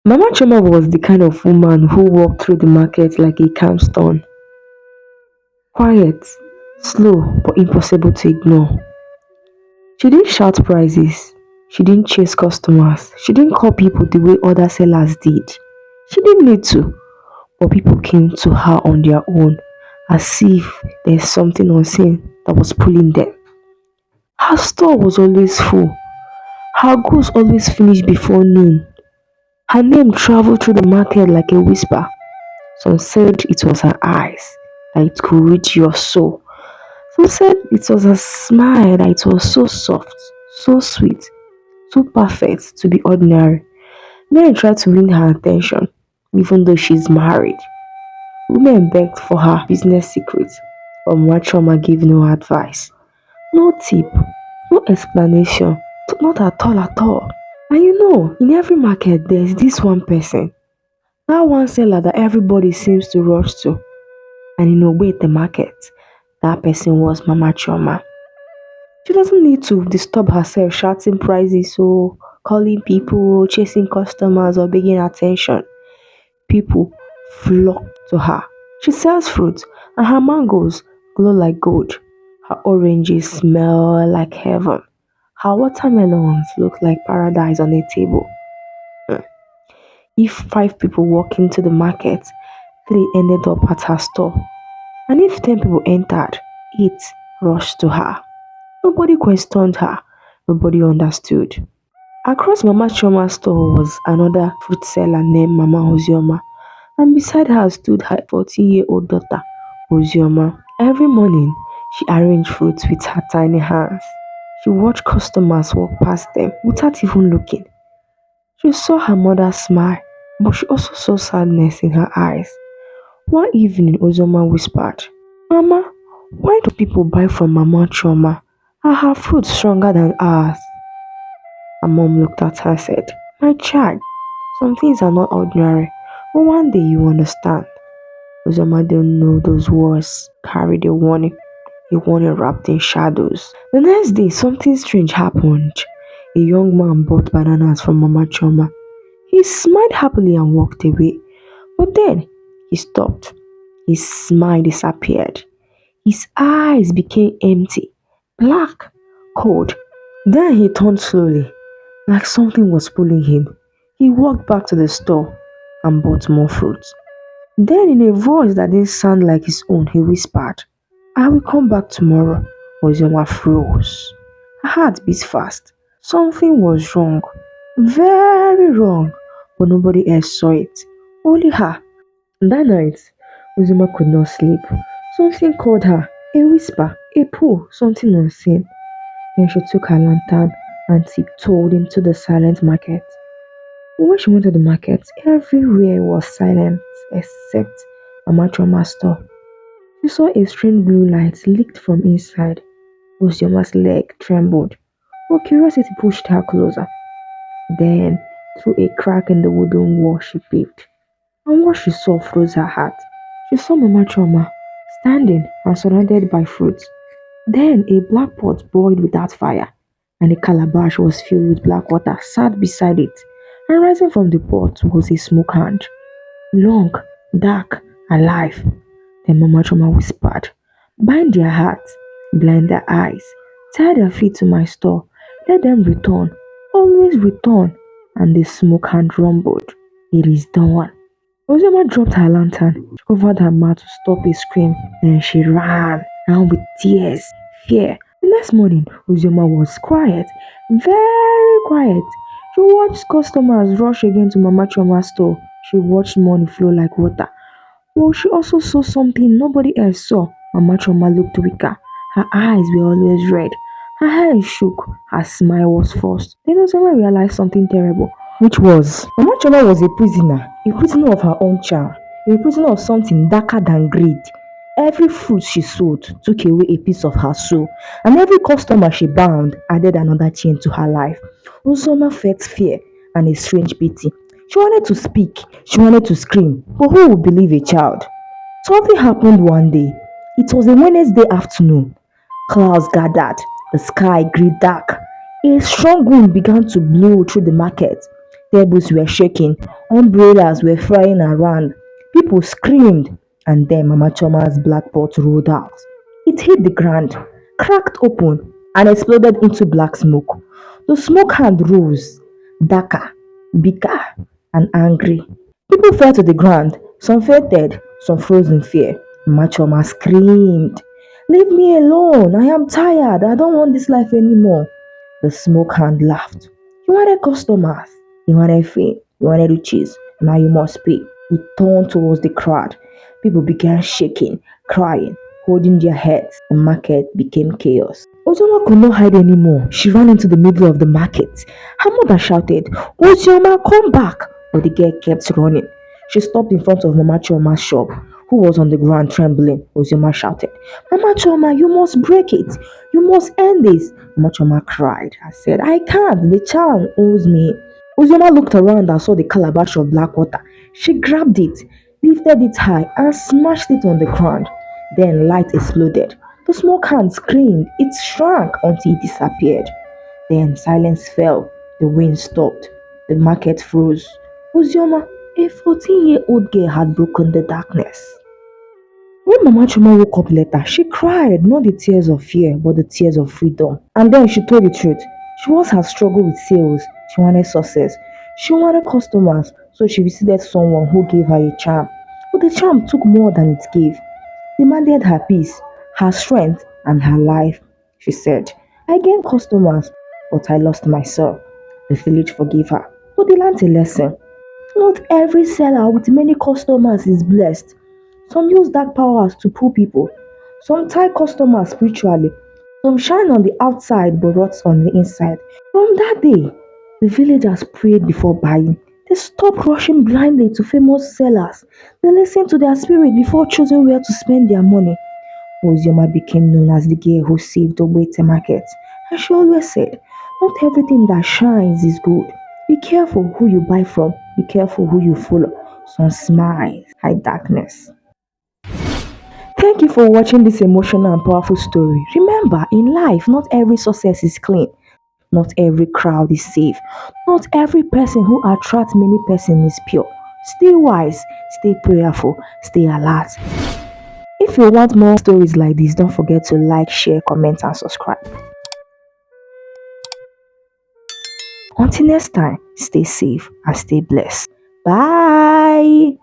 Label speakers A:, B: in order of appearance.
A: Mama Choma was the kind of woman who walked through the market like a calm stone. Quiet, slow, but impossible to ignore. She didn't shout prices. She didn't chase customers. She didn't call people the way other sellers did. She didn't need to, but people came to her on their own as if there's something unseen that was pulling them. Her store was always full. Her goods always finished before noon. Her name traveled through the market like a whisper. Some said it was her eyes, that it could reach your soul. Some said it was her smile, that it was so soft, so sweet, too perfect to be ordinary. Men tried to win her attention, even though she's married. Women begged for her business secrets, but Mwachoma gave no advice. No tip, no explanation, not at all at all. And in every market there's this one person, that one seller that everybody seems to rush to. And wait the market, that person was Mama Choma. She doesn't need to disturb herself shouting prices or calling people, chasing customers or begging attention. People flock to her. She sells fruit and her mangoes glow like gold. Her oranges smell like heaven. Her watermelons look like paradise on a table. Hmm. If 5 people walk into the market, 3 ended up at her store. And if 10 people entered, 8 rushed to her. Nobody questioned her. Nobody understood. Across Mama Choma's store was another fruit seller named Mama Ozioma, and beside her stood her 14-year-old daughter, Ozioma. Every morning, she arranged fruits with her tiny hands. She watched customers walk past them without even looking. She saw her mother smile, but she also saw sadness in her eyes. One evening, Ozioma whispered, "Mama, why do people buy from Mama Choma? Are her fruits stronger than ours?" Her mom looked at her and said, "My child, some things are not ordinary, but one day you understand." Uzoma didn't know those words carried a warning wrapped in shadows. The next day, something strange happened. A young man bought bananas from Mama Choma. He smiled happily and walked away, but then he stopped. His smile disappeared. His eyes became empty, black, cold. Then he turned slowly, like something was pulling him. He walked back to the store and bought more fruit. Then, in a voice that didn't sound like his own, he whispered, "I will come back tomorrow." Ozoma froze. Her heart beat fast. Something was wrong. Very wrong. But nobody else saw it. Only her. That night, Ozoma could not sleep. Something called her. A whisper, a pull, something unseen. Then she took her lantern and tiptoed into the silent market. When she went to the market, everywhere was silent except Mama Choma's store. She saw a strange blue light leaked from inside. Osioma's leg trembled, but curiosity pushed her closer. Then, through a crack in the wooden wall, she peeped, and what she saw froze her heart. She saw Mama Choma standing and surrounded by fruits. Then a black pot boiled without fire, and a calabash was filled with black water sat beside it, and rising from the pot was a smoke hand, long, dark, alive. Then Mama Choma whispered, "Bind their hearts, blind their eyes, tie their feet to my store, let them return, always return." And the smoke hand rumbled, "It is done." Ozema dropped her lantern. She covered her mouth to stop a scream. Then she ran with tears, fear. The next morning, Ozema was quiet, very quiet. She watched customers rush again to Mama Choma's store. She watched money flow like water. But she also saw something nobody else saw. Mama Choma looked weaker. Her eyes were always red. Her hands shook. Her smile was forced. Then Ozema realized something terrible, which was Mama Choma was a prisoner of her own charm, a prisoner of something darker than greed. Every fruit she sold took away a piece of her soul, and every customer she bound added another chain to her life. Uzoma felt fear and a strange pity. She wanted to speak, she wanted to scream, but who would believe a child? Something happened one day. It was a Wednesday afternoon. Clouds gathered, the sky grew dark. A strong wind began to blow through the market.
B: Tables were shaking, umbrellas were flying around, people screamed, and then Mama Choma's black pot rolled out. It hit the ground, cracked open, and exploded into black smoke. The smoke hand rose, darker, bigger, and angry. People fell to the ground, some fainted, some froze in fear. Mama Choma screamed, "Leave me alone! I am tired! I don't want this life anymore!" The smoke hand laughed. "You wanted customers, you wanted fame, you wanted riches, now you must pay." He turned towards the crowd. People began shaking, crying, holding their heads. The market became chaos. Ozoma could not hide anymore. She ran into the middle of the market. Her mother shouted, "Ozoma, come back!" But the girl kept running. She stopped in front of Mama Choma's shop, who was on the ground trembling. Ozoma shouted, "Mama Choma, you must break it. You must end this." Mama Choma cried. I said, "I can't. The child owes me." Ozoma looked around and saw the calabash of black water. She grabbed it, lifted it high, and smashed it on the ground. Then light exploded. The smoke hand screamed. It shrank until it disappeared. Then silence fell. The wind stopped. The market froze. Ozioma, a 14-year-old girl, had broken the darkness. When Mama Chuma woke up later, she cried, not the tears of fear, but the tears of freedom. And then she told the truth. She once had struggled with sales. She wanted success. She wanted customers. So she visited someone who gave her a charm. But the charm took more than it gave. Demanded her peace, her strength, and her life. She said, "I gained customers, but I lost myself." The village forgave her. But they learned a lesson. Not every seller with many customers is blessed. Some use dark powers to pull people. Some tie customers spiritually. Some shine on the outside but rot on the inside. From that day, the villagers prayed before buying. They stopped rushing blindly to famous sellers. They listened to their spirit before choosing where to spend their money. Ozioma became known as the girl who saved the Wete market. And she always said, "Not everything that shines is good. Be careful who you buy from. Be careful who you follow. Some smiles hide darkness." Thank you for watching this emotional and powerful story. Remember, in life, not every success is clean. Not every crowd is safe. Not every person who attracts many persons is pure. Stay wise, stay prayerful, stay alert. If you want more stories like this, don't forget to like, share, comment, and subscribe. Until next time, stay safe and stay blessed. Bye.